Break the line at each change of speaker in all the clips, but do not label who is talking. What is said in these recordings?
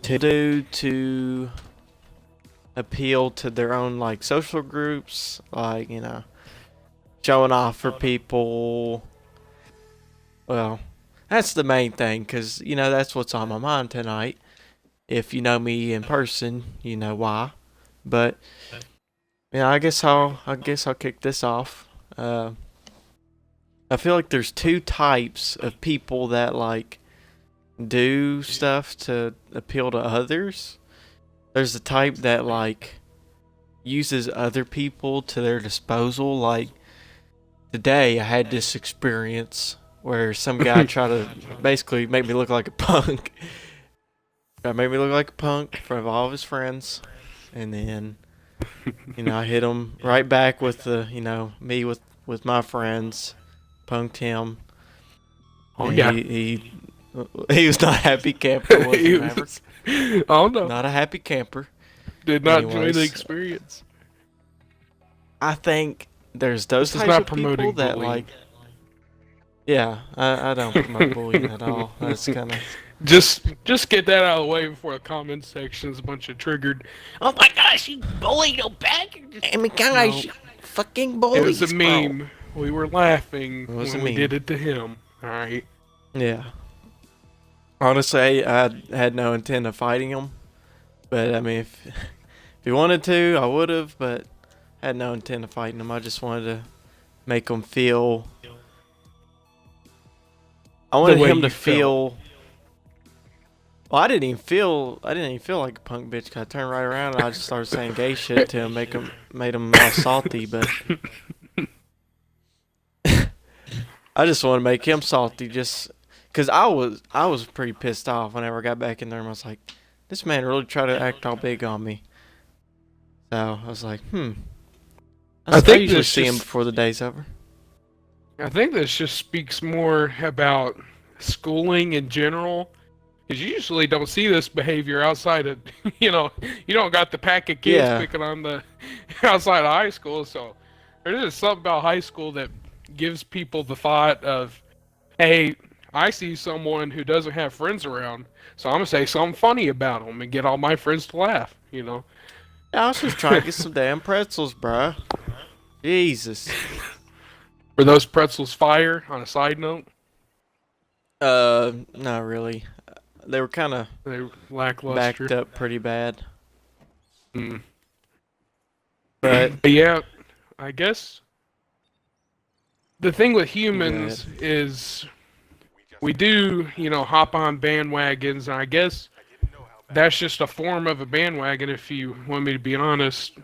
to do to appeal to their own like social groups, like showing off for people. Well, that's the main thing, because that's what's on my mind tonight. If you know me in person, you know why. But I guess I'll kick this off. I feel like there's two types of people that like do stuff to appeal to others. There's the type that like uses other people to their disposal. Like today, I had this experience where some guy tried to basically make me look like a punk. Tried to make me look like a punk in front of all of his friends, and then I hit him right back with the me with my friends, punked him.
Oh
And
yeah.
he was not a happy camper, was he,
He
Maverick?
was, oh no.
Not a happy camper.
Did not enjoy the
Anyways,
experience.
I think there's those
This is
types
not
of people
promoting
that
bullying.
like. Yeah, I don't promote bullying at all. That's kind of.
Just get that out of the way before the comment section is a bunch of triggered. Oh my gosh, you bullied your back!
I mean, guys,
No,
fucking
it
bullies,
was a
bro.
meme. We were laughing
It was
when
a
we
meme.
did it to him. All right.
Yeah. Honestly, I had no intent of fighting him, but I mean, if he wanted to, I would have. But I had no intent of fighting him. I just wanted to make him feel. I wanted
way
him to
you felt.
feel. Well, I didn't even feel like a punk bitch. 'Cause I turned right around and I just started saying gay shit to him, made him all salty. But I just want to make him salty, just because I was pretty pissed off whenever I got back in there and I was like, this man really tried to act all big on me. So I was like,
I
I
think
usually
this
see him
just
before the day's over.
I think this just speaks more about schooling in general. Because you usually don't see this behavior outside of, you don't got the pack of kids
Yeah,
picking on the outside of high school. So there is something about high school that gives people the thought of, hey, I see someone who doesn't have friends around, so I'm gonna say something funny about them and get all my friends to laugh.
I was just trying to get some damn pretzels, bruh. Jesus.
Were those pretzels fire? On a side note,
Not really. They were kind of
they were
backed
lackluster.
up pretty bad,
Mm.
but
But yeah, I guess the thing with
go ahead.
humans is we do, hop on bandwagons, and I guess that's just a form of a bandwagon. If you want me to be honest,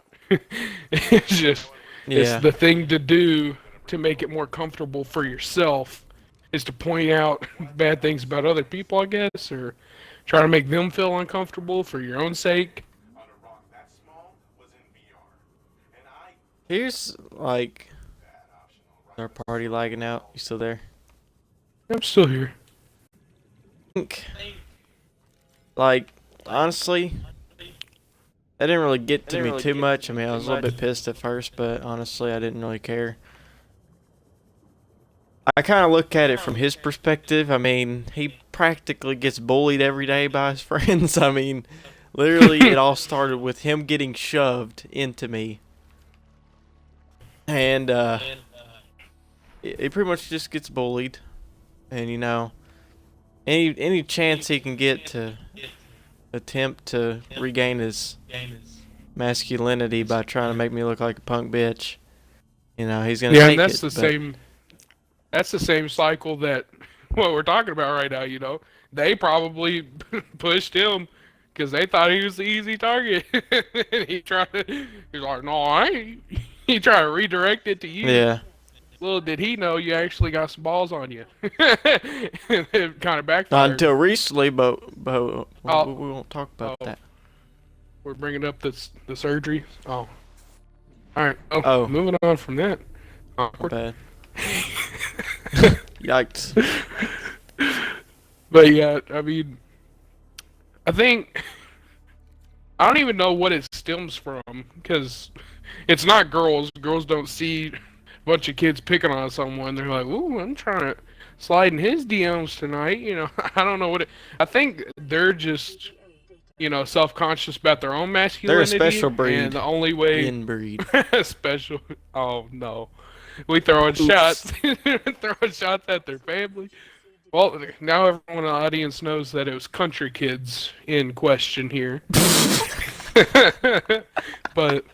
it's
Yeah.
the thing to do to make it more comfortable for yourself, is to point out bad things about other people, I guess, or try to make them feel uncomfortable for your own sake.
Here's like our party lagging out. You still there?
I'm still here.
Think, like honestly, that didn't really get to me too much. I mean, I was a little bit pissed at first, but honestly, I didn't really care. I kind of look at it from his perspective. I mean, he practically gets bullied every day by his friends. I mean, literally, it all started with him getting shoved into me, and he pretty much just gets bullied. And any chance he can get to attempt to regain his masculinity by trying to make me look like a punk bitch, he's gonna
Yeah, and
take
that's
it.
the
But
same. That's the same cycle that what we're talking about right now. They probably pushed him because they thought he was the easy target. And he's like, no, I ain't. He tried to redirect it to you.
yeah,
Little did he know you actually got some balls on you. And it kind of
not
backfired.
until recently, but
Oh,
we won't talk about
oh,
that.
we're bringing up the surgery. Oh, all right. Oh,
Oh,
moving on from that.
my
Awkward.
bad. Yikes.
But yeah, I mean, I think I don't even know what it stems from because it's not girls. Girls don't see a bunch of kids picking on someone. They're like, "Ooh, I'm trying to slide in his DMs tonight." I don't know what it. I think they're just self-conscious about their own
They're a
masculinity,
special
and
breed.
the only way
Inbreed.
special. Oh no, we throwing
Oops.
shots, throwing shots at their family. Well, now everyone in the audience knows that it was country kids in question here. But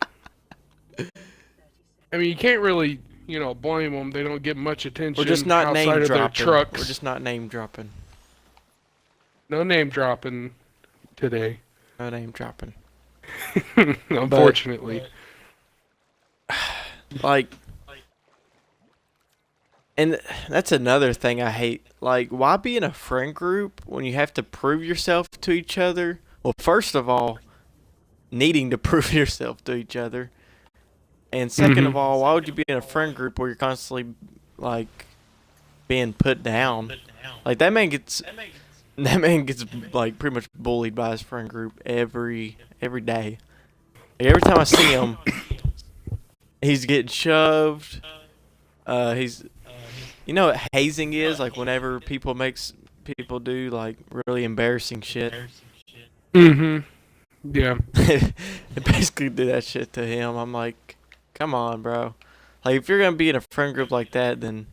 I mean, you can't really, blame them. They don't get much
We're just
attention
not name
outside of their
dropping. We're
trucks.
just not name dropping.
No name dropping today,
No name dropping.
unfortunately.
Like, and that's another thing I hate. Like, why be in a friend group when you have to prove yourself to each other? Well, first of all, needing to prove yourself to each other. And second
Hmm.
of all, why would you be in a friend group where you're constantly, like, being put down? Like, that man gets like pretty much bullied by his friend group every day. Like, every time I see him, he's getting shoved. He's You know what hazing is? Like whenever people do like really embarrassing shit.
Hmm. Yeah.
They basically do that shit to him. I'm like, come on, bro. Like if you're gonna be in a friend group like that, then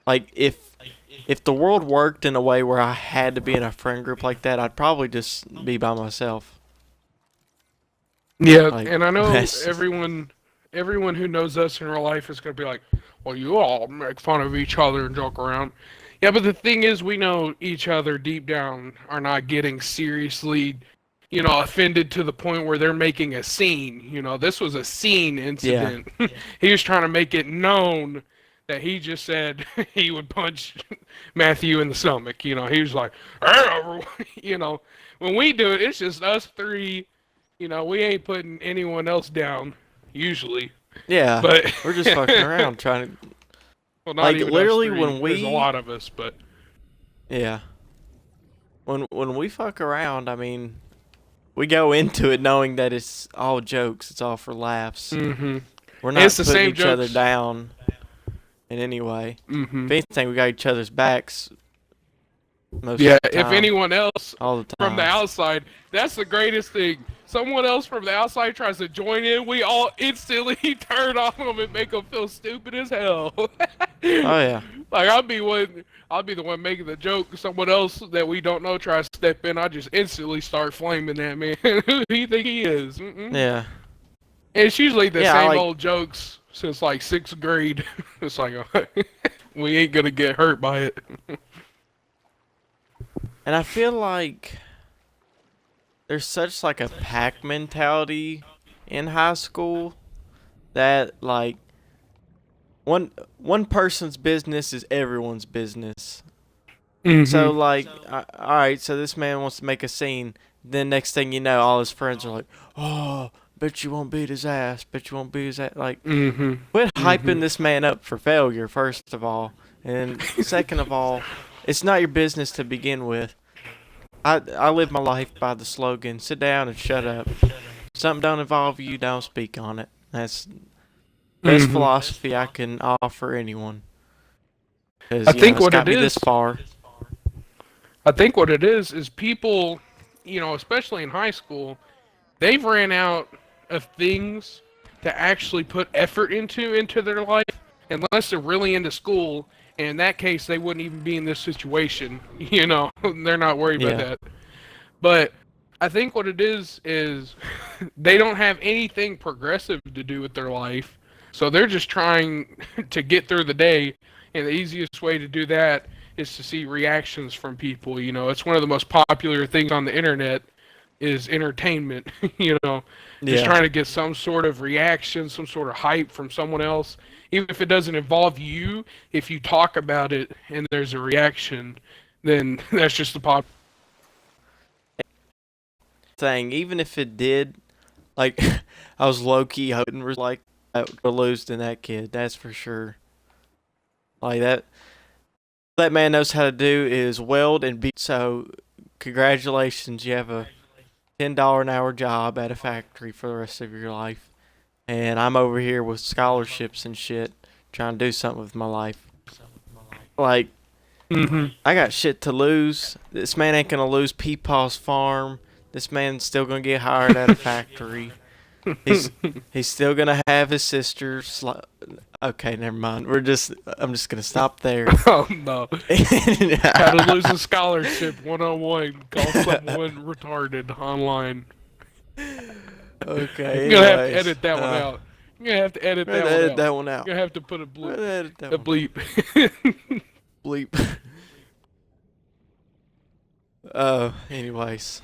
like if the world worked in a way where I had to be in a friend group like that, I'd probably just be by myself.
Yeah,
Like
and I know
that's just,
everyone who knows us in real life is gonna be like, "Well, you all make fun of each other and joke around." Yeah, but the thing is, we know each other deep down are not getting seriously, offended to the point where they're making a scene. This was a scene
yeah,
incident. He was trying to make it known that he just said he would punch Matthew in the stomach. He was like, you know, when we do it, it's just us three. We ain't putting anyone else down usually,
yeah.
but
We're just fucking around trying to
well, not
like
even us
literally
three.
when
There's a
we
lot of us, but
yeah when we fuck around. I mean, we go into it knowing that it's all jokes. It's all for laughs.
hmm
We're
it's
not
the
putting
same
each other
jokes.
down in any way.
hmm
If anything, we got each other's backs most
Yeah,
of the
if
time,
anyone else
all the
from the
time.
outside, that's the greatest thing. Someone else from the outside tries to join in, we all instantly turn on them and make them feel stupid as hell.
Oh yeah,
Like I'll be the one making the joke. Someone else that we don't know tries to step in. I just instantly start flaming that man. Who do you think he is? Mm-mm.
yeah,
And it's usually the
yeah. I
same
like,
old jokes since like sixth grade. It's like we ain't gonna get hurt by it.
and I feel like there's such like a pack mentality in high school that like one person's business is everyone's business.
Hmm.
So like, all right, so this man wants to make a scene. Then next thing you know, all his friends are like, "Oh, bet you won't beat his ass. Bet you won't beat his ass." Like,
Hmm.
quit
Hmm.
hyping this man up for failure, first of all, and second of all, it's not your business to begin with. I live my life by the slogan: "Sit down and shut up." Something don't involve you, don't speak on it. That's the best
Hmm.
philosophy I can offer anyone.
I
Because
think
it's
what
got
it
me this
is,
far.
I think what it is people, especially in high school, they've ran out of things to actually put effort into their life unless they're really into school. And in that case, they wouldn't even be in this situation. They're not worried about
Yeah,
that. But I think what it is they don't have anything progressive to do with their life. So they're just trying to get through the day. And the easiest way to do that is to see reactions from people. It's one of the most popular things on the internet is entertainment. Just
yeah.
trying to get some sort of reaction, some sort of hype from someone else. Even if it doesn't involve you, if you talk about it and there's a reaction, then that's just the pop.
Thing, even if it did, like, I was low key hoping for like to lose to that kid. That's for sure. Like that man knows how to do is weld and beat. So, congratulations, you have a $10 an hour job at a factory for the rest of your life. And I'm over here with scholarships and shit, trying to do something with my life. Like,
Hmm.
I got shit to lose. This man ain't gonna lose Peepaw's farm. This man's still gonna get hired at a factory. He's he's still gonna have his sister. Okay, never mind. I'm just gonna stop there.
Oh no! How to lose a scholarship 101? Call someone retarded online.
Okay.
You're gonna have to
Anyways,
edit that one out. You're gonna have to edit
we're
that
gonna
one
edit
out.
that one out.
You're gonna have to put a
We're gonna edit that
a
one.
bleep.
Bleep. Anyways,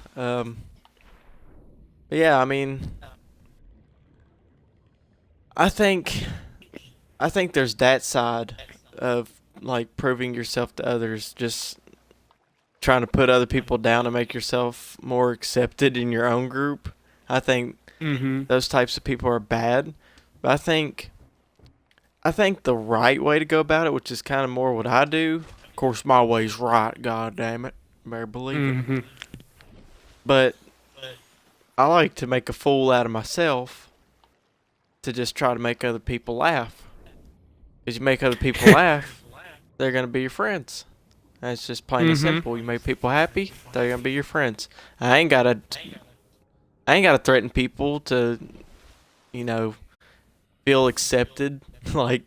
yeah. I mean, I think there's that side of like proving yourself to others, just trying to put other people down to make yourself more accepted in your own group. I think
Mm-hmm.
those types of people are bad. But I think the right way to go about it, which is kind of more what I do. Of course, my way's right. God damn it, better believe it.
Mm-hmm.
But I like to make a fool out of myself to just try to make other people laugh. Because you make other people laugh, they're gonna be your friends. That's just plain and simple. You make people happy, they're gonna be your friends. I ain't gotta threaten people to, you know, feel accepted. Like,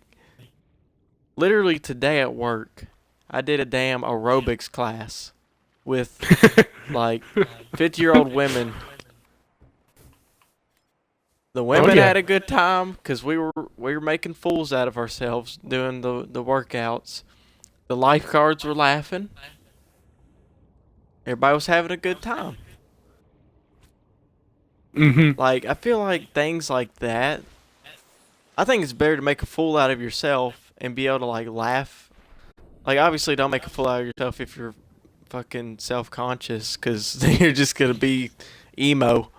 literally today at work, I did a damn aerobics class with like 50-year-old women. The women
yeah.
had a good time because we were making fools out of ourselves doing the workouts. The lifeguards were laughing. Everybody was having a good time.
Mm-hmm.
Like, I feel like things like that, I think it's better to make a fool out of yourself and be able to like laugh. Like, obviously don't make a fool out of yourself if you're fucking self-conscious, because then you're just gonna be emo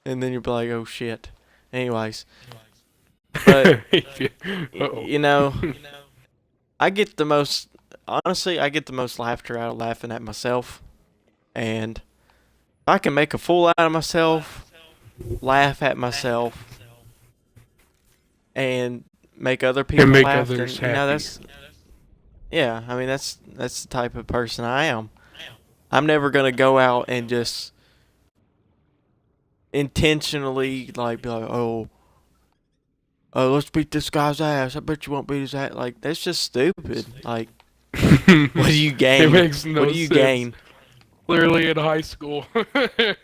and then you'll be like, oh shit. Anyways, but you know, honestly, I get the most laughter out of laughing at myself. And if I can make a fool out of myself, laugh at myself, and make other people
make
laugh, then,
others
you know,
happy.
yeah, I mean, that's the type of person I am. I'm never gonna go out and just intentionally like be like, oh, let's beat this guy's ass. I bet you won't beat his ass. Like, that's just stupid. Like, what do you gain?
It makes no
What do you
sense.
gain?
Clearly in high school,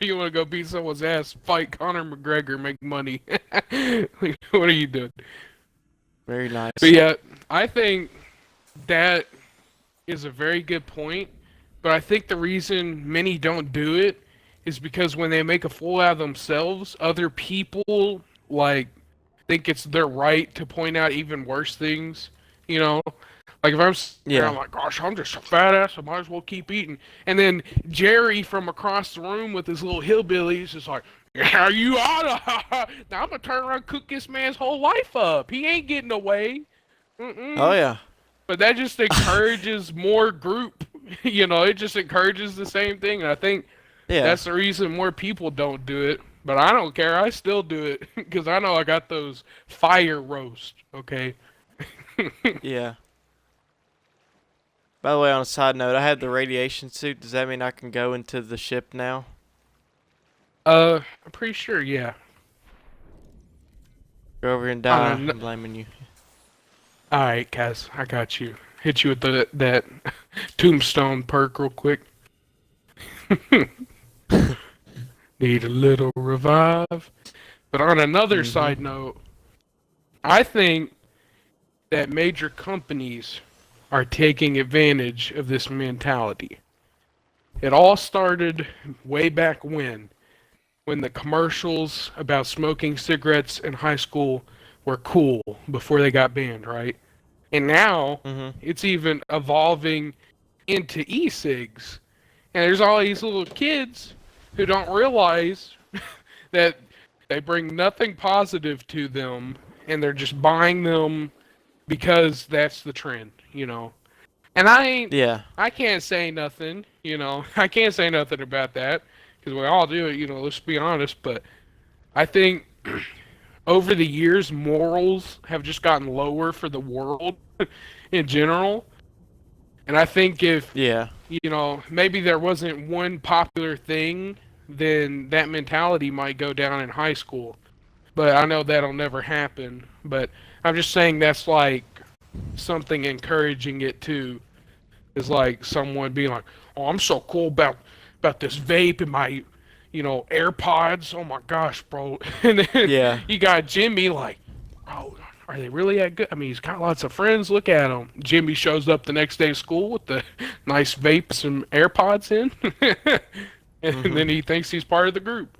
you want to go beat someone's ass, fight Conor McGregor, make money. Like, what are you doing?
Very nice.
But yeah, I think that is a very good point. But I think the reason many don't do it is because when they make a fool out of themselves, other people like think it's their right to point out even worse things. You know, like if I'm sitting there, I'm like, gosh, I'm just a fat ass. I might as well keep eating. And then Jerry from across the room with his little hillbilly is just like, yeah, you oughta. Now I'm gonna turn around and cook this man's whole life up. He ain't getting away.
Oh yeah.
But that just encourages more group. You know, it just encourages the same thing. And I think that's the reason more people don't do it. But I don't care. I still do it because I know I got those fire roast. Okay.
Yeah. By the way, on a side note, I had the radiation suit. Does that mean I can go into the ship now?
I'm pretty sure. Yeah.
Go over and die. I'm blaming you.
All right, Kaz, I got you. Hit you with that tombstone perk real quick. Need a little revive. But on another side note, I think that major companies are taking advantage of this mentality. It all started way back when the commercials about smoking cigarettes in high school were cool before they got banned, right? And now it's even evolving into e-cigs. And there's all these little kids who don't realize that they bring nothing positive to them, and they're just buying them because that's the trend, you know. And I can't say nothing, you know. I can't say nothing about that because we all do it, you know. Let's be honest. But I think over the years, morals have just gotten lower for the world in general. And I think if, you know, maybe there wasn't one popular thing then that mentality might go down in high school. But I know that'll never happen. But I'm just saying that's like something encouraging it too. Is like someone being like, "Oh, I'm so cool about this vape and my, AirPods. Oh my gosh, bro!" And then
Yeah.
you got Jimmy like, "Oh, are they really that good? I mean, he's got lots of friends. Look at him." Jimmy shows up the next day to school with the nice vapes and AirPods in, and
Hmm.
then he thinks he's part of the group.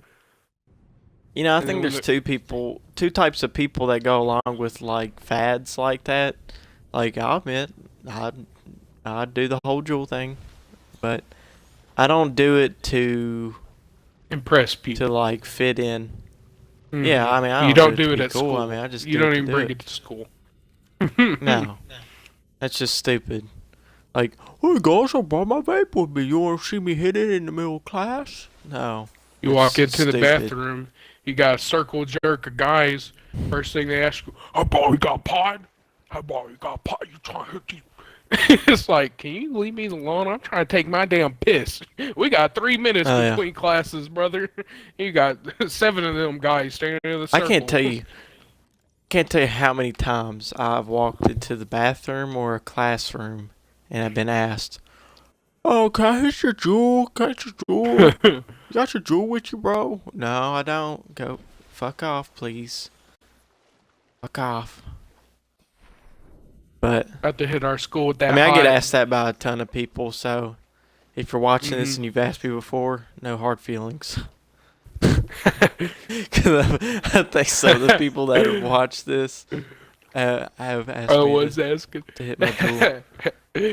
I
And then
think
when
there's two types of people that go along with like fads like that. Like I'll admit, I'd do the whole jewel thing, but I don't do it
impress
to
people.
like fit in. Yeah,
Hmm.
I mean I
You
don't do
don't
it to
do it
be
at
cool. I mean
school.
I just
You
do it
don't
to
even
do
bring
it.
it to school.
No, that's just stupid. Like, hey guys, I brought my vape with me. You want to see me hit it in the middle of class? No,
You walk
that's
into the
stupid.
bathroom, you got a circle jerk of guys. First thing they ask you, "How about you got pod? How about you got pod? You trying to hit these?" It's like, can you leave me alone? I'm trying to take my damn piss. We got 3 minutes
Oh yeah,
between classes, brother. You got 7 of them guys standing in the
I can't
circle.
tell you. Can't tell you how many times I've walked into the bathroom or a classroom and I've been asked, "Oh, can I hit your jewel? Can I hit your jewel? You got your jewel with you, bro?" No, I don't. Go fuck off, please. Fuck off. But
About to hit our school with
I
that
mean, I get
hot.
asked that by a ton of people. So if you're watching this
Hmm.
and you've asked me before, no hard feelings. Because I think some of the people that have watched this have asked
I
me to,
was asking.
to hit my jewel.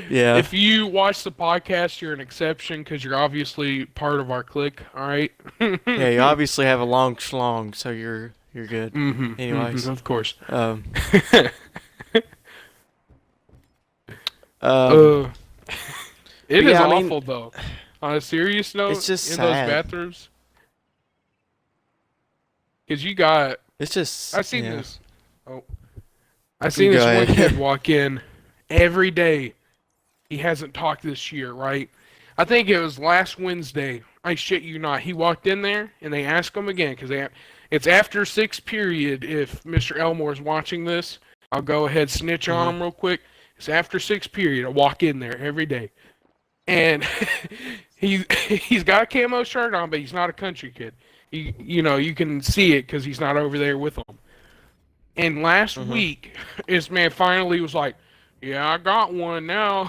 Yeah.
If you watch the podcast, you're an exception because you're obviously part of our clique. All right.
Yeah, you obviously have a long schlong, so you're good. Anyways,
Of course.
um, um,
Uh,
but
it is
yeah, I mean,
awful though. On a serious
it's
note,
just
in those
sad.
bathrooms, because you got,
It's just
I seen
yeah.
this. Oh, I
You
seen
go
this one kid
ahead.
walk in every day. He hasn't talked this year, right? I think it was last Wednesday. I shit you not. He walked in there and they asked him again because it's after sixth period. If Mr. Elmore's watching this, I'll go ahead snitch on
Hmm.
him real quick. It's after sixth period. I walk in there every day, and he's got a camo shirt on, but he's not a country kid. You can see it because he's not over there with them. And last
Hmm.
week, this man finally was like, "Yeah, I got one now."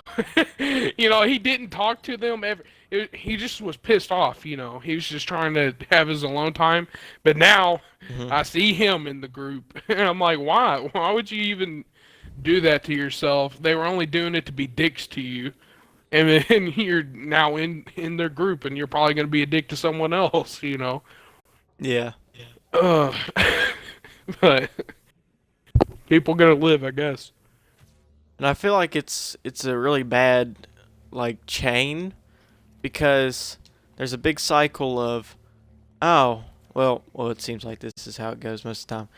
He didn't talk to them ever. He just was pissed off. He was just trying to have his alone time. But now
Hmm.
I see him in the group, and I'm like, "Why? Why would you even do that to yourself? They were only doing it to be dicks to you." And then you're now in their group, and you're probably going to be a dick to someone else.
Yeah.
Uh, but people gonna live, I guess.
And I feel like it's a really bad like chain because there's a big cycle of oh well it seems like this is how it goes most of the time.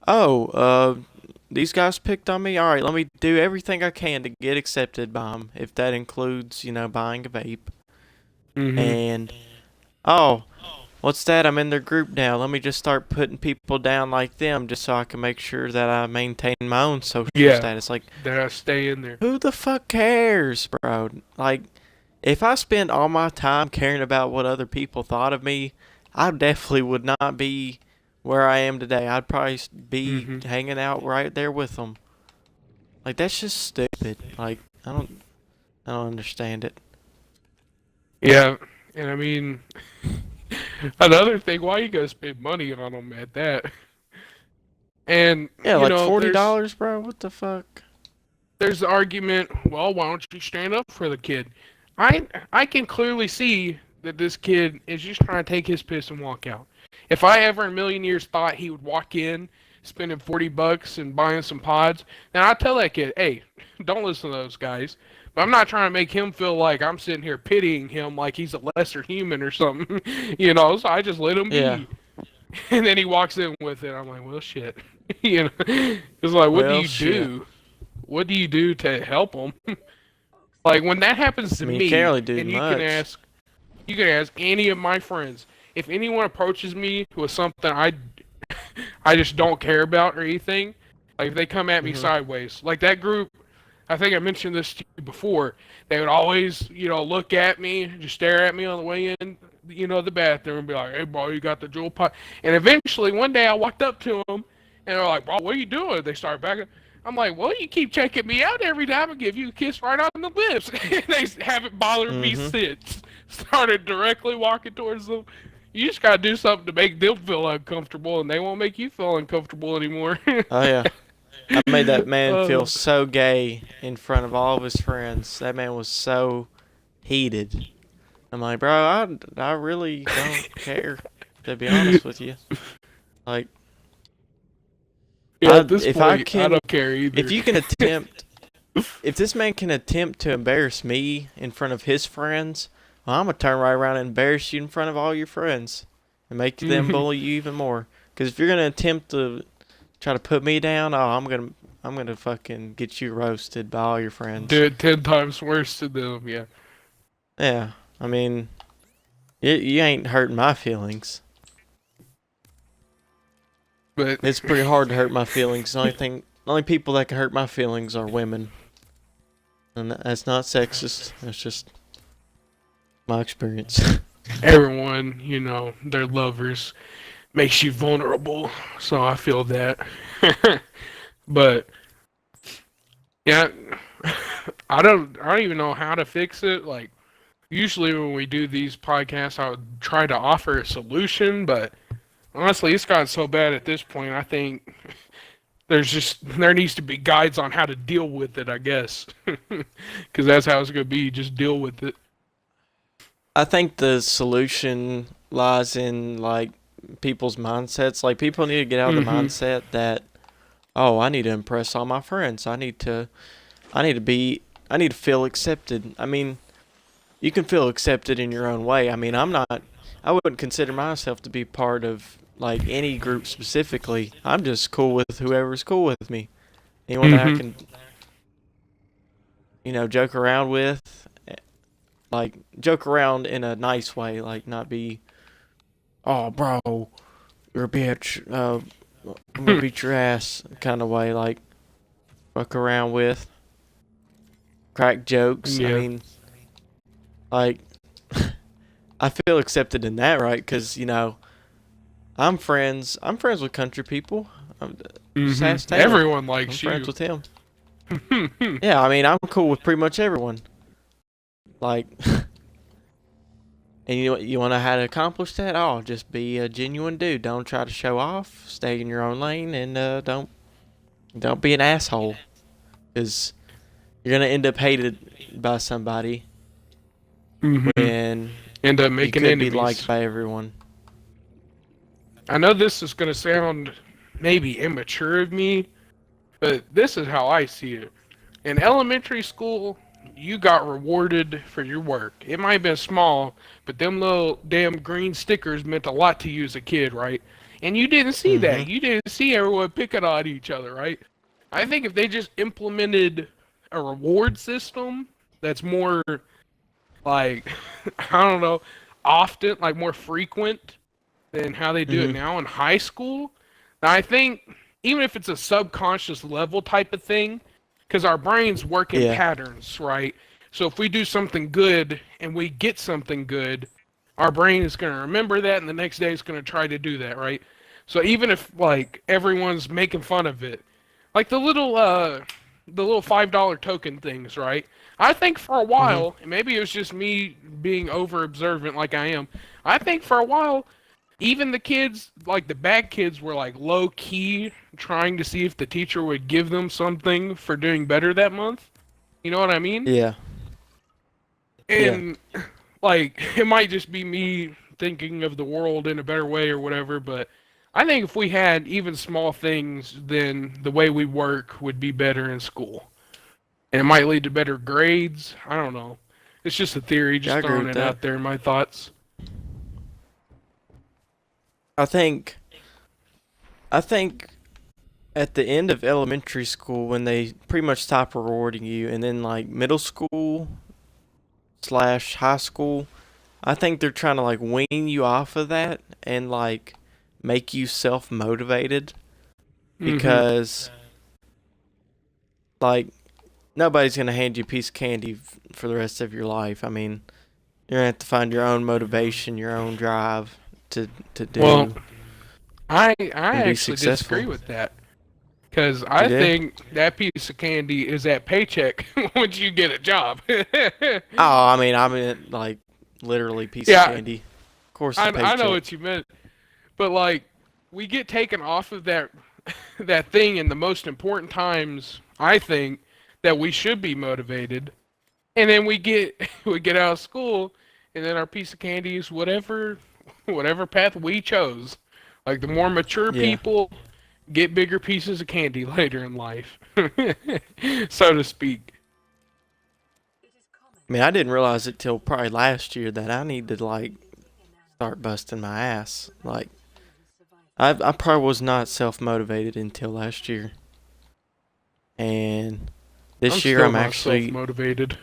Oh, these guys picked on me. All right, let me do everything I can to get accepted by them, if that includes buying a vape.
Hmm.
And oh, what's that? I'm in their group now. Let me just start putting people down like them just so I can make sure that I maintain my own social
Yeah,
status. Like,
that I stay in there.
who the fuck cares, bro? Like, if I spend all my time caring about what other people thought of me, I definitely would not be where I am today. I'd probably be
Hmm.
hanging out right there with them. Like, that's just stupid. Like, I don't understand it.
Yeah, and I mean, another thing, why you gonna spend money on them at that? And
Yeah, like
there's
$40, bro. What the fuck?
there's the argument. Well, why don't you stand up for the kid? I can clearly see that this kid is just trying to take his piss and walk out. If I ever in a million years thought he would walk in, spending $40 and buying some pods, then I tell that kid, hey, don't listen to those guys. But I'm not trying to make him feel like I'm sitting here pitying him like he's a lesser human or something, So I just let him
Yeah.
be. And then he walks in with it. I'm like, well, shit. It's like, what do
Well,
you
shit.
do? What do you do to help him? Like when that happens
I
to
mean, you can't
me,
really do
and
much.
you can ask any of my friends. if anyone approaches me with something I just don't care about or anything, like if they come at me
Mhm.
sideways, like that group, I think I mentioned this to you before. They would always, look at me, just stare at me on the way in, the bathroom, and be like, "Hey, bro, you got the jewel pot?" And eventually, one day, I walked up to them, and they're like, "Bro, what are you doing?" They start backing. I'm like, "Well, you keep checking me out every time I give you a kiss right on the lips." And they haven't bothered me
Mhm.
since. Started directly walking towards them. You just gotta do something to make them feel uncomfortable, and they won't make you feel uncomfortable anymore.
Oh yeah. I made that man feel
uh,
so gay in front of all of his friends. That man was so heated. I'm like, bro, I really don't care, to be honest with you. Like,
yeah, at this
if I
point, I
can,
don't care
if
either.
you can attempt, if this man can attempt to embarrass me in front of his friends, well, I'm gonna turn right around and embarrass you in front of all your friends and make them bully you even more. Because if you're gonna attempt to try to put me down, oh, I'm gonna fucking get you roasted by all your friends.
Do it 10 times worse to them, yeah.
Yeah, I mean, you ain't hurting my feelings.
But
It's pretty hard to hurt my feelings. The only people that can hurt my feelings are women, and that's not sexist. That's just my experience.
everyone, their lovers makes you vulnerable. So I feel that. But yeah, I don't even know how to fix it. Like usually when we do these podcasts, I would try to offer a solution, but honestly, it's gotten so bad at this point. I think there needs to be guides on how to deal with it. I guess because that's how it's gonna be. Just deal with it.
I think the solution lies in like people's mindsets. Like people need to get out of the
Hmm.
mindset that, oh, I need to impress all my friends. I need to be I need to feel accepted. I mean, you can feel accepted in your own way. I mean, I wouldn't consider myself to be part of like any group specifically. I'm just cool with whoever's cool with me. Anyone that I
Hmm.
can, joke around with, like joke around in a nice way, like not be, oh, bro, you're a bitch. I'm gonna beat your ass kind of way. Like fuck around with, crack jokes. I
Yeah.
mean, like I feel accepted in that, right? Because I'm friends. I'm friends with country people. Just
Hmm.
ask Taylor.
Everyone
I'm
likes
friends
you.
with him. Yeah, I mean, I'm cool with pretty much everyone. Like, and you want to how to accomplish that? Oh, just be a genuine dude. Don't try to show off. Stay in your own lane, and don't be an asshole. Because you're gonna end up hated by somebody
Hmm.
when
End up
you
making
could be liked
enemies.
by everyone.
I know this is gonna sound maybe immature of me, but this is how I see it. In elementary school, you got rewarded for your work. It might have been small, but them little damn green stickers meant a lot to you as a kid, right? And you didn't see
Mm-hmm.
that. You didn't see everyone picking on each other, right? I think if they just implemented a reward system that's more like I don't know, often like more frequent than how they do it
Mm-hmm.
now in high school. Now, I think even if it's a subconscious level type of thing, because our brains work in
Yeah.
patterns, right? So if we do something good and we get something good, our brain is going to remember that, and the next day it's going to try to do that, right? So even if like everyone's making fun of it, like the little $5 token things, right? I think for a
Mm-hmm.
while, and maybe it was just me being over observant like I am. I think for a while even the kids, like the bad kids, were like low key trying to see if the teacher would give them something for doing better that month. You know what I mean?
Yeah. Yeah.
And like it might just be me thinking of the world in a better way or whatever, but I think if we had even small things, then the way we work would be better in school. And it might lead to better grades. I don't know. It's just a theory,
Yeah, I
just
agree
throwing
with
it
that.
out there, my thoughts.
I think I think at the end of elementary school when they pretty much stop rewarding you, and then like middle school slash high school, I think they're trying to like wean you off of that and like make you self motivated
Mm-hmm.
because like nobody's gonna hand you a piece of candy for the rest of your life. I mean, you're gonna have to find your own motivation, your own drive to
Well,
do
I
and be
actually
successful.
disagree with that because
You
I
do?
think that piece of candy is that paycheck once you get a job.
Oh, I mean, like literally piece of
Yeah,
candy. Of course, the
I know
paycheck.
what you meant, but like we get taken off of that thing in the most important times. I think that we should be motivated, and then we get we get out of school, and then our piece of candy is whatever path we chose. Like the more mature
Yeah.
people get bigger pieces of candy later in life, so to speak.
I mean, I didn't realize it till probably last year that I need to like start busting my ass. Like, I probably was not self motivated until last year, and
I'm
this year
still
I'm
not self
actually
motivated.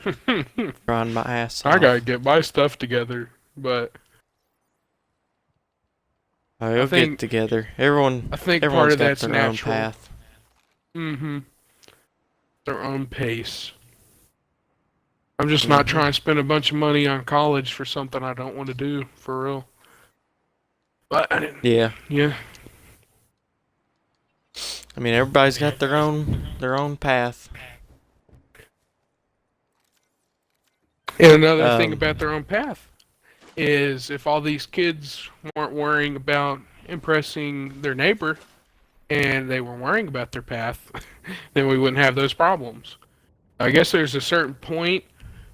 trying my ass
I gotta
off.
get my stuff together, but I
We'll get
think
together.
I think part
Everyone's
of
got
that's
their own
natural.
path.
Mm-hmm. Their own pace. I'm just not
Mhm.
trying to spend a bunch of money on college for something I don't want to do for real. But I didn't.
Yeah.
Yeah.
I mean, everybody's got their own path.
And another thing
Um.
about their own path is if all these kids weren't worrying about impressing their neighbor and they were worrying about their path, then we wouldn't have those problems. I guess there's a certain point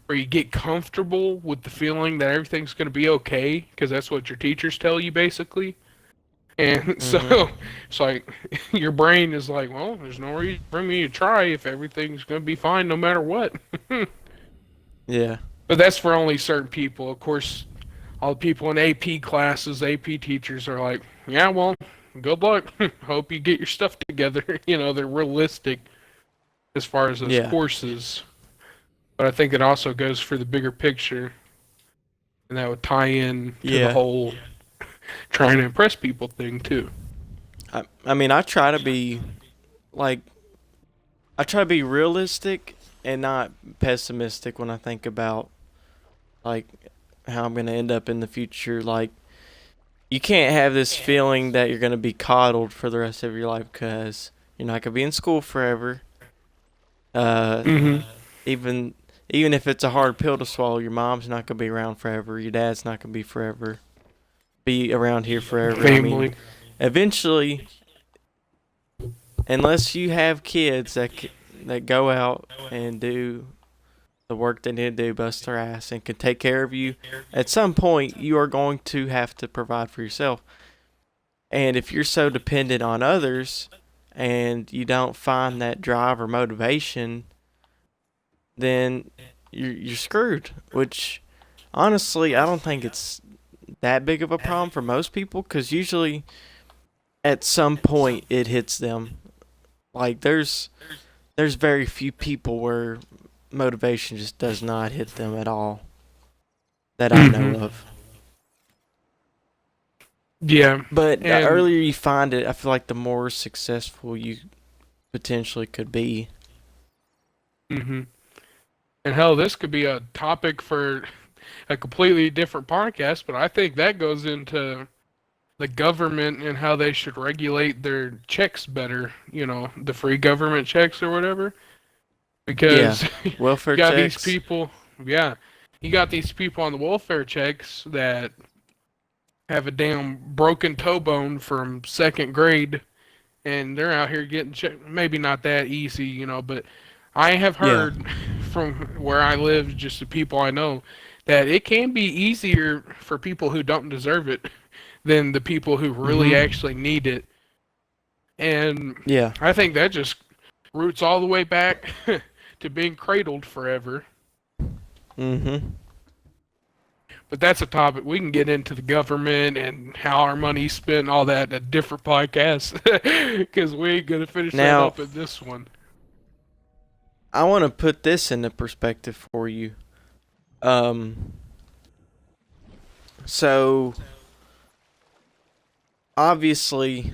where you get comfortable with the feeling that everything's going to be okay because that's what your teachers tell you basically. And so
Mhm.
it's like your brain is like, well, there's no reason for me to try if everything's going to be fine no matter what.
Yeah.
But that's for only certain people. Of course, all the people in AP classes, AP teachers are like, yeah, well, good luck. Hope you get your stuff together. They're realistic as far as those
Yeah.
courses. But I think it also goes for the bigger picture, and that would tie in to the
Yeah.
whole trying to impress people thing too.
I mean, I try to be like I try to be realistic and not pessimistic when I think about like how I'm gonna end up in the future. Like, you can't have this feeling that you're gonna be coddled for the rest of your life because you're not gonna be in school forever. Uh,
Mm-hmm.
even even if it's a hard pill to swallow, your mom's not gonna be around forever. Your dad's not gonna be around here forever. I mean,
Family.
eventually, unless you have kids that go out and do the work they need to do, bust their ass, and can take care of you, at some point you are going to have to provide for yourself. And if you're so dependent on others and you don't find that drive or motivation, then you're screwed. Which honestly, I don't think it's that big of a problem for most people because usually at some point it hits them. Like there's very few people where motivation just does not hit them at all that I know
Mm-hmm.
of.
Yeah,
But the
and
earlier you find it, I feel like the more successful you potentially could be.
mm-hmm. And hell, this could be a topic for a completely different podcast, but I think that goes into the government and how they should regulate their checks better, the free government checks or whatever.
Yeah.
Because you
Welfare
got these
checks.
people, yeah, you got these people on the welfare checks that have a damn broken toe bone from second grade, and they're out here getting checked. Maybe not that easy, but I have
Yeah.
heard from where I live, just the people I know, that it can be easier for people who don't deserve it than the people who really
Mhm.
actually need it. And
Yeah.
I think that just roots all the way back to being cradled forever.
Mhm.
But that's a topic we can get into the government and how our money's spent, and all that in a different podcast, because we ain't gonna finish that
Now,
up in this one.
I want to put this into perspective for you. Um So obviously,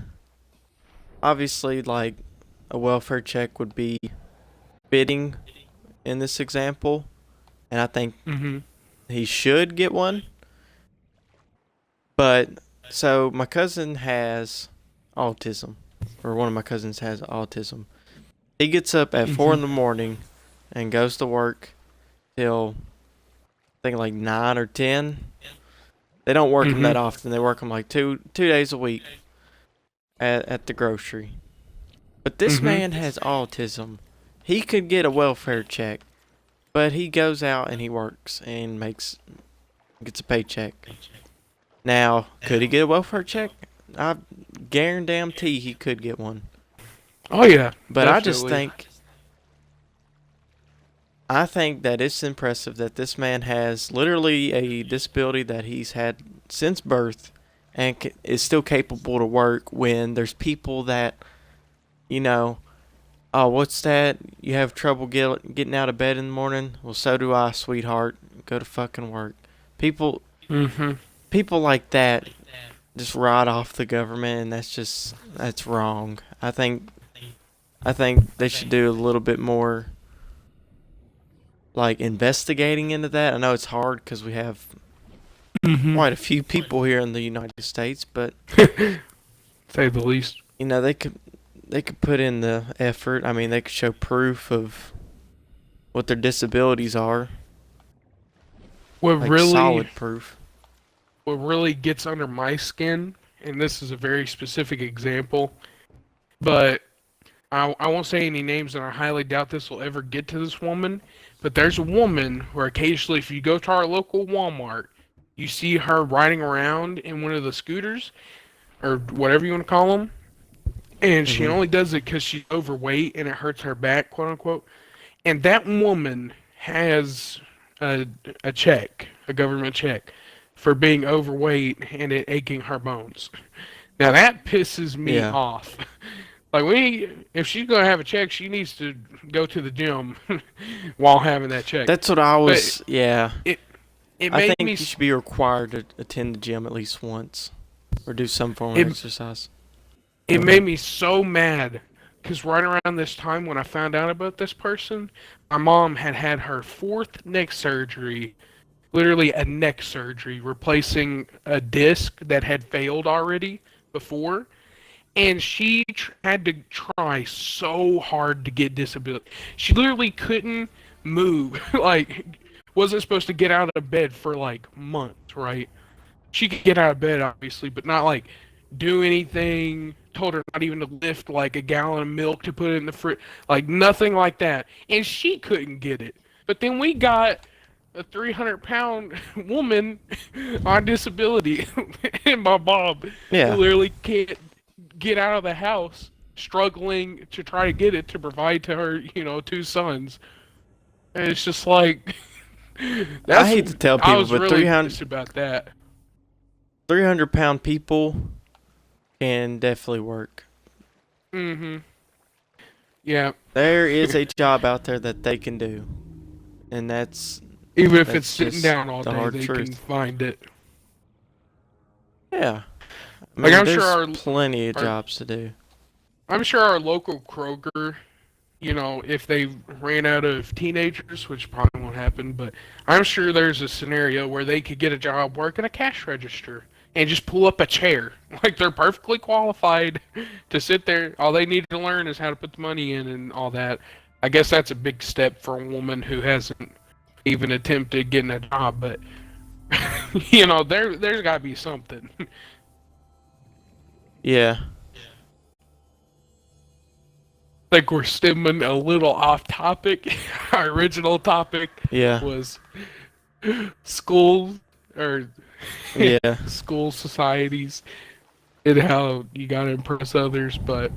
like a welfare check would be fitting in this example, and I think
Mm-hmm.
he should get one. But so my cousin has autism, or one of my cousins has autism. He gets up at 4
Mm-hmm.
in the morning and goes to work till I think like 9 or 10. They don't work him
Mm-hmm.
that often. They work him like two days a week at the grocery. But this
Mm-hmm.
man has autism. He could get a welfare check, but he goes out and he works and gets a paycheck. Now, could he get a welfare check? I guarantee he could get one.
Oh yeah,
But
definitely.
I think that it's impressive that this man has literally a disability that he's had since birth and is still capable to work when there's people that, you know, oh, what's that? You have trouble getting out of bed in the morning? Well, so do I, sweetheart. Go to fucking work. People
Mm-hmm.
people like that just write off the government, and that's wrong. I think they should do a little bit more like investigating into that. I know it's hard because we have
Mm-hmm.
quite a few people here in the United States, but
Say the least.
they could put in the effort. I mean, they could show proof of what their disabilities are,
What
like
really,
solid proof.
what really gets under my skin, and this is a very specific example, but I won't say any names, and I highly doubt this will ever get to this woman. But there's a woman where occasionally, if you go to our local Walmart, you see her riding around in one of the scooters or whatever you want to call them, and she
Mhm.
only does it because she's overweight and it hurts her back, quote unquote. And that woman has a, a check, a government check, for being overweight and it aching her bones. Now that pisses me
Yeah.
off. Like if she's gonna have a check, she needs to go to the gym while having that check.
That's what I
But
was. Yeah.
it it
I
made me
think you should be required to attend the gym at least once or do some form of
it
exercise.
it made me so mad because right around this time when I found out about this person, my mom had had her fourth neck surgery, literally a neck surgery, replacing a disc that had failed already before. And she had to try so hard to get disability. She literally couldn't move. Like, wasn't supposed to get out of bed for like months, right? She could get out of bed, obviously, but not like do anything. Told her not even to lift like a gallon of milk to put it in the fridge, like nothing like that. And she couldn't get it. But then we got a 300-pound woman on disability and my mom who
Yeah.
literally can't get out of the house, struggling to try to get it to provide to her, two sons. And it's just like
I
that's
hate to tell
I
people,
was
but
really pissed about that.
300 pound people can definitely work.
Mm-hmm. Yeah.
There is a job out there that they can do, and
Even if it's
that's
sitting
just
down all
the
day,
hard
they can
truth.
find it.
Yeah. I
Like
mean, there's plenty of
our
jobs to do.
I'm sure our local Kroger, if they ran out of teenagers, which probably won't happen, but I'm sure there's a scenario where they could get a job working a cash register and just pull up a chair. Like they're perfectly qualified to sit there. All they need to learn is how to put the money in and all that. I guess that's a big step for a woman who hasn't even attempted getting a job, but there's got to be something.
Yeah.
Like we're stemming a little off topic. Our original topic
Yeah.
was schools or
Yeah.
school societies and how you gotta impress others, but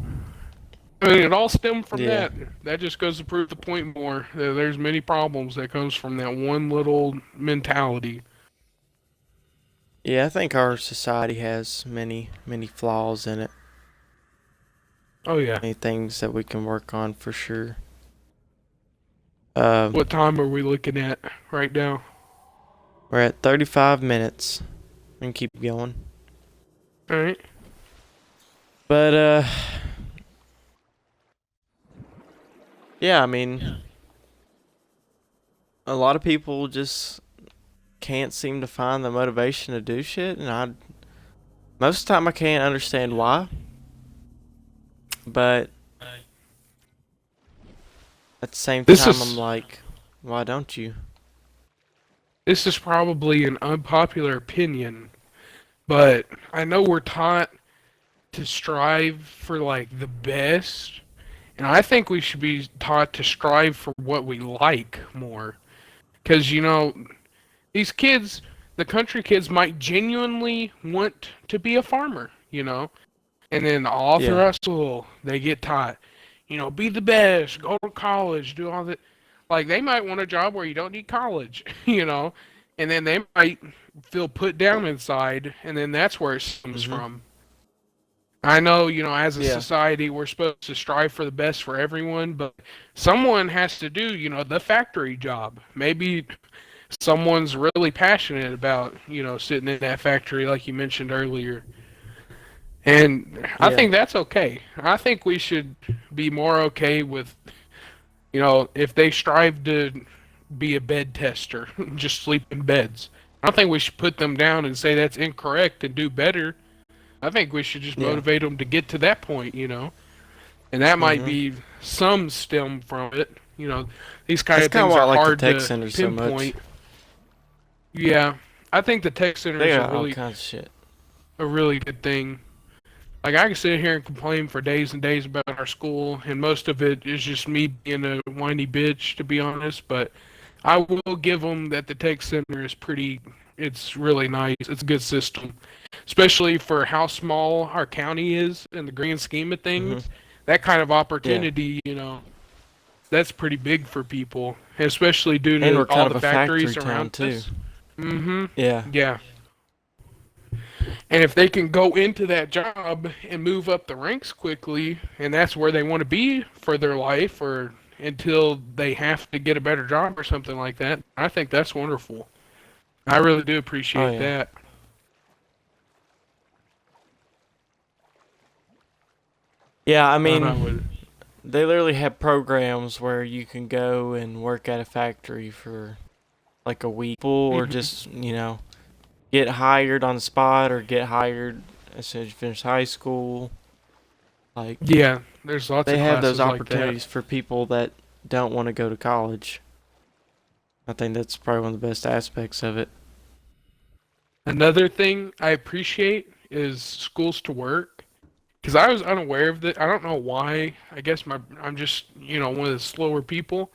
I mean it all stemmed from
Yeah.
that. That just goes to prove the point more that there's many problems that comes from that one little mentality.
Yeah, I think our society has many flaws in it.
Oh yeah.
Many things that we can work on for sure. Um,
What time are we looking at right now?
we're at 35 minutes. and keep going.
All right.
But yeah, I mean, a lot of people just can't seem to find the motivation to do shit, and most of the time I can't understand why. But at the same
This
time, I'm
is
like, why don't you?
this is probably an unpopular opinion, but I know we're taught to strive for like the best, and I think we should be taught to strive for what we like more. Because these kids, the country kids, might genuinely want to be a farmer. And then all
Yeah.
throughout school, they get taught, be the best, go to college, do all that. Like, they might want a job where you don't need college, and then they might feel put down inside, and then that's where it stems
Mhm.
from. I know, as a
Yeah.
society, we're supposed to strive for the best for everyone, but someone has to do, the factory job. Maybe someone's really passionate about, sitting in that factory, like you mentioned earlier. And I
Yeah.
think that's okay. I think we should be more okay with, if they strive to be a bed tester, just sleep in beds. I don't think we should put them down and say that's incorrect and do better. I think we should just
Yeah.
motivate them to get to that point, And that might
Mhm.
be some stem from it. These kind
That's
of
kind of
things
why I
are
like the
hard
tech
to
center so much.
pinpoint. Yeah, I think the tech
They
centers are
got all
really
kinds of shit.
a really good thing. Like I can sit here and complain for days and days about our school, and most of it is just me being a whiny bitch, to be honest. But I will give them that the tech center is pretty. It's really nice. It's a good system, especially for how small our county is in the grand scheme of
Mhm.
things. That kind of
Yeah.
opportunity, that's pretty big for people, especially due
And
to
we're
all
kind of
the
a factory
factories
town
around
too.
us. Mm-hmm.
Yeah.
Yeah. And if they can go into that job and move up the ranks quickly, and that's where they want to be for their life or until they have to get a better job or something like that, I think that's wonderful. I really do
Oh
appreciate
yeah.
that.
Yeah, I
I know
mean,
it.
they literally have programs where you can go and work at a factory for like a week or
Hmm.
just, get hired on the spot or get hired as soon as you finish high school. Like,
Yeah, there's lots
they
of
have those
classes like that.
opportunities for people that don't want to go to college. I think that's probably one of the best aspects of it.
Another thing I appreciate is schools to work. Because I was unaware of that. I don't know why. I guess I'm just, one of the slower people.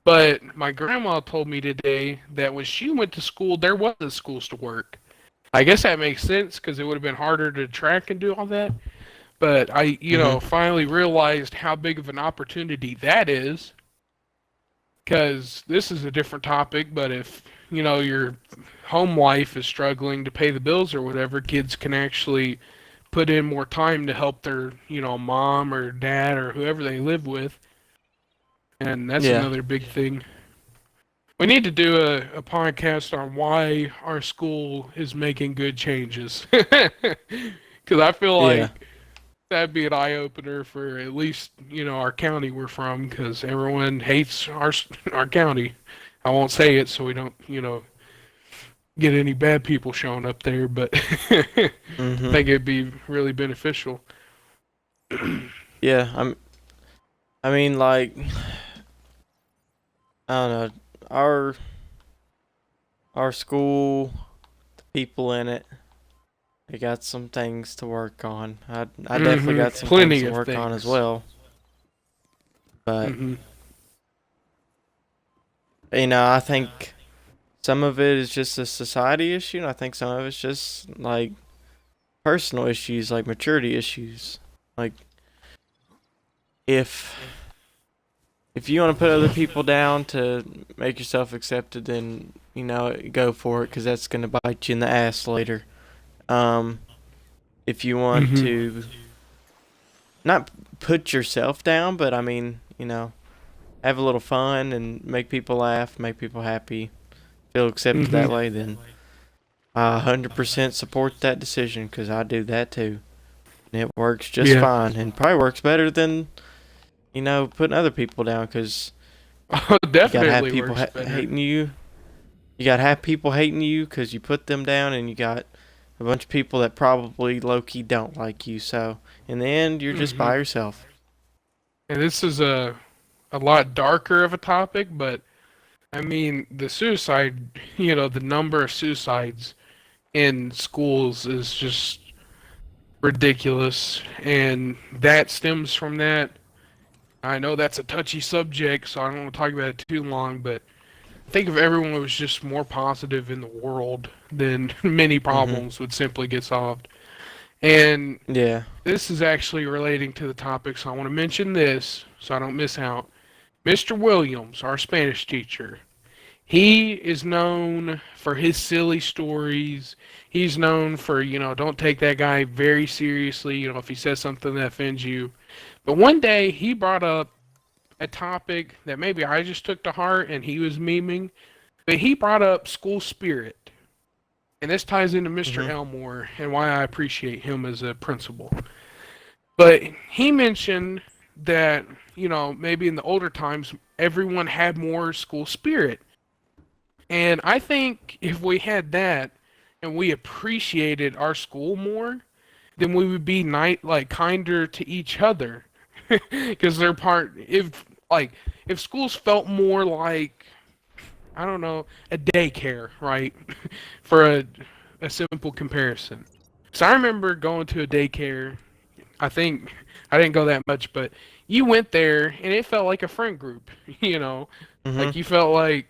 But my grandma told me today that when she went to school, there wasn't schools to work. I guess that makes sense because it would have been harder to track and do all that. But I,
Mhm.
finally realized how big of an opportunity that is. Because this is a different topic, but if, your home life is struggling to pay the bills or whatever, kids can actually put in more time to help their, mom or dad or whoever they live with. And that's
Yeah.
another big thing. We need to do a podcast on why our school is making good changes. Because I feel
Yeah.
like that'd be an eye opener for at least our county we're from. Because everyone hates our county. I won't say it so we don't get any bad people showing up there. But I
Mhm.
think it'd be really beneficial.
Yeah. I mean, like, I don't know. Our our school, the people in it, they got some things to work on. I definitely got some things
Plenty
to
of
work on as
things.
well. But
Hmm.
I think some of it is just a society issue, and I think some of it's just like personal issues, like maturity issues. Like if if you want to put other people down to make yourself accepted, then go for it, because that's gonna bite you in the ass later. Um, if you want
Hmm.
to not put yourself down, but I mean, have a little fun and make people laugh, make people happy, feel accepted
Hmm.
that way, then I 100% support that decision because I do that too. And it works just
Yeah,
fine and probably works better than, putting other people down because you got to have
definitely
people
works better.
hating you. You got to have people hating you because you put them down, and you got a bunch of people that probably low key don't like you. So in the end, you're just
Hmm.
by yourself.
And this is a lot darker of a topic, but I mean, the suicide, the number of suicides in schools is just ridiculous, and that stems from that. I know that's a touchy subject, so I don't want to talk about it too long, but think if everyone was just more positive in the world, then many
Mhm.
problems would simply get solved. And
Yeah.
this is actually relating to the topic, so I want to mention this so I don't miss out. Mr. Williams, our Spanish teacher, he is known for his silly stories. He's known for, don't take that guy very seriously, if he says something that offends you. But one day he brought up a topic that maybe I just took to heart and he was memeing, but he brought up school spirit. And this ties into Mr.
Mhm.
Elmore and why I appreciate him as a principal. But he mentioned that, maybe in the older times, everyone had more school spirit. And I think if we had that and we appreciated our school more, then we would be like kinder to each other because they're part. If schools felt more like, I don't know, a daycare, right? For a simple comparison. So I remember going to a daycare. I think I didn't go that much, but you went there and it felt like a friend group. Like
Mhm.
you felt like,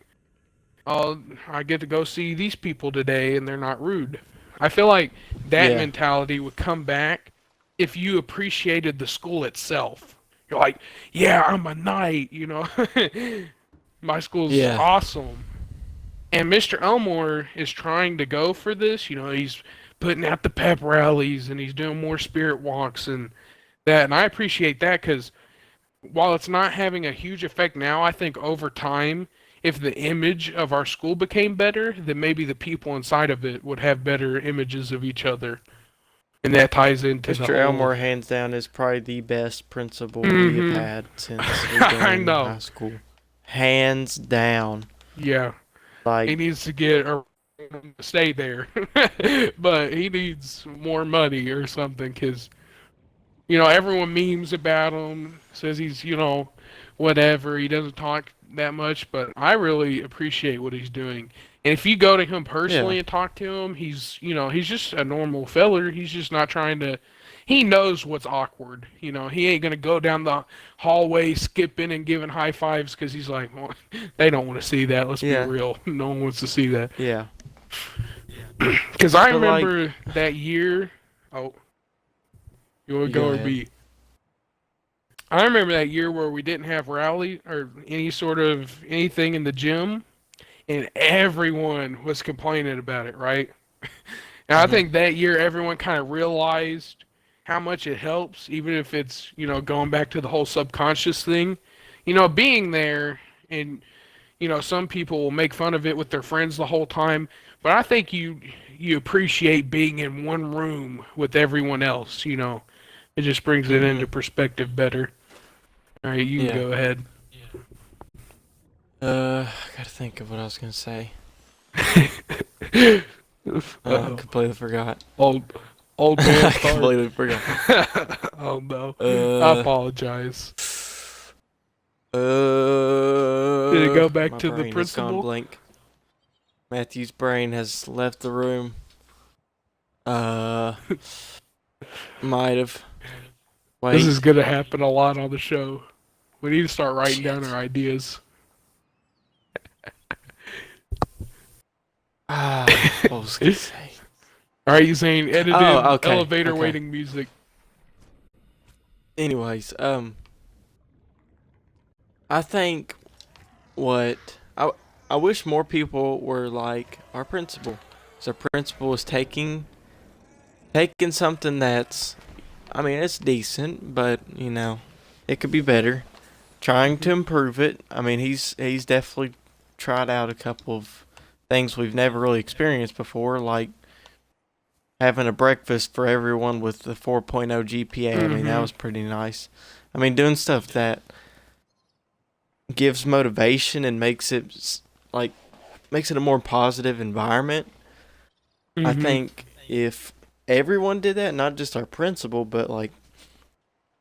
oh, I get to go see these people today and they're not rude. I feel like that
Yeah.
mentality would come back if you appreciated the school itself. You're like, yeah, I'm a knight. My school's
Yeah.
awesome. And Mr. Elmore is trying to go for this. He's putting out the pep rallies and he's doing more spirit walks and that. And I appreciate that because while it's not having a huge effect now, I think over time, if the image of our school became better, then maybe the people inside of it would have better images of each other. And that ties into the
Mr.
whole.
Elmore, hands down, is probably the best principal we have
Mm-hmm.
had since we've been
I
in
know.
high school. Hands down.
Yeah. He
Like,
needs to get a stay there, but he needs more money or something because everyone memes about him, says he's whatever. He doesn't talk that much, but I really appreciate what he's doing. And if you go to him
yeah.
personally and talk to him, he's just a normal feller. He's just not trying to. He knows what's awkward. He ain't gonna go down the hallway skipping and giving high fives because he's like, well, they don't want to see that. Let's be
Yeah.
real. No one wants to see that.
Yeah.
Because I
But, like,
remember that year. Oh, you want to
you go
go or
ahead.
B? I remember that year where we didn't have rally or any sort of anything in the gym, and everyone was complaining about it, right? And I
Mhm.
think that year everyone kind of realized how much it helps, even if it's, going back to the whole subconscious thing. Being there and, some people will make fun of it with their friends the whole time, but I think you appreciate being in one room with everyone else. It just brings it into
Mhm.
perspective better. All right, you can
Yeah.
go ahead.
I gotta think of what I was gonna say.
Uh-oh.
Completely forgot.
Old old man
I
fart.
completely forgot.
Oh no. I
Uh.
apologize. Did it go back
My
to the
brain has gone
principal?
blank. Matthew's brain has left the room. Uh. Might have.
This
Wait.
is gonna happen a lot on the show. We need to start writing down
Shit.
our ideas.
What was I gonna say?
Alright, you saying edit
Oh,
in
okay,
elevator
okay.
waiting music.
Anyways, I think what I wish more people were like our principal. So our principal is taking something that's, I mean, it's decent, but it could be better. Trying to
Hmm.
improve it. I mean, he's definitely tried out a couple of things we've never really experienced before, like having a breakfast for everyone with the 4.0 GPA. I mean, that was pretty nice. I mean, doing stuff that gives motivation and makes it a more positive environment. I think if everyone did that, not just our principal, but like,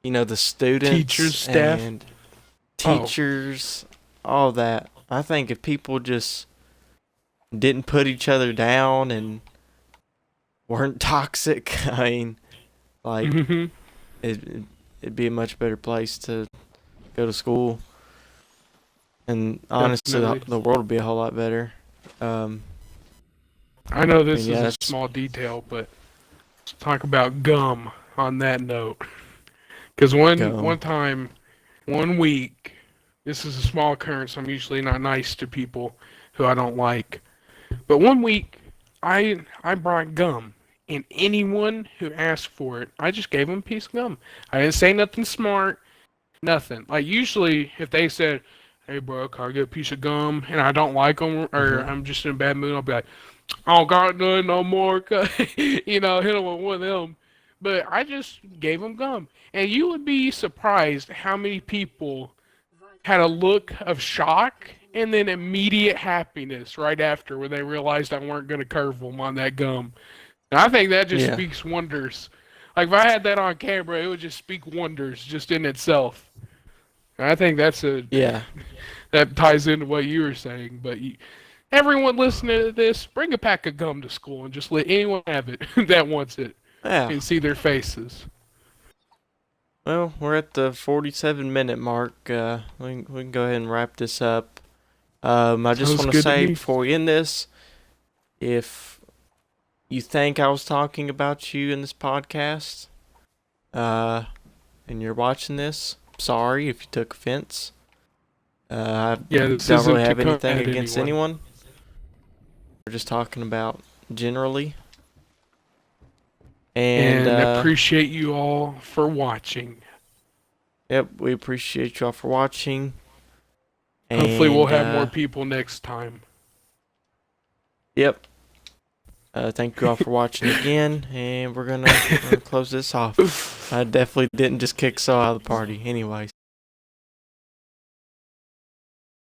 the students,
Teachers, staff.
and teachers, all that. I think if people just didn't put each other down and weren't toxic, I mean, like, it'd be a much better place to go to school. And honestly, the world would be a whole lot better.
I know this
yeah,
is a small detail, but let's talk about gum on that note. Because one time, 1 week, this is a small occurrence. I'm usually not nice to people who I don't like. But 1 week, I brought gum. And anyone who asked for it, I just gave them a piece of gum. I didn't say nothing smart, nothing. Like, usually, if they said, hey, bro, can I get a piece of gum? And I don't like them, or I'm just in a bad mood, I'll be like, I don't got none no more. Hit them with one of them. But I just gave them gum. And you would be surprised how many people had a look of shock and then immediate happiness right after when they realized I weren't going to curve them on that gum. And I think that just speaks wonders. Like, if I had that on camera, it would just speak wonders just in itself. And I think that's that ties into what you were saying. But everyone listening to this, bring a pack of gum to school and just let anyone have it that wants it.
Yeah.
And see their faces.
Well, we're at the 47-minute mark. We can go ahead and wrap this up. I just want to say before we end this, if you think I was talking about you in this podcast, and you're watching this, sorry if you took offense. I don't really have anything against anyone. We're just talking about generally. And
appreciate you all for watching.
Yep, we appreciate you all for watching.
Hopefully we'll have more people next time.
Yep. Thank you all for watching again, and we're gonna close this off. I definitely didn't just kick Saul out of the party. Anyways.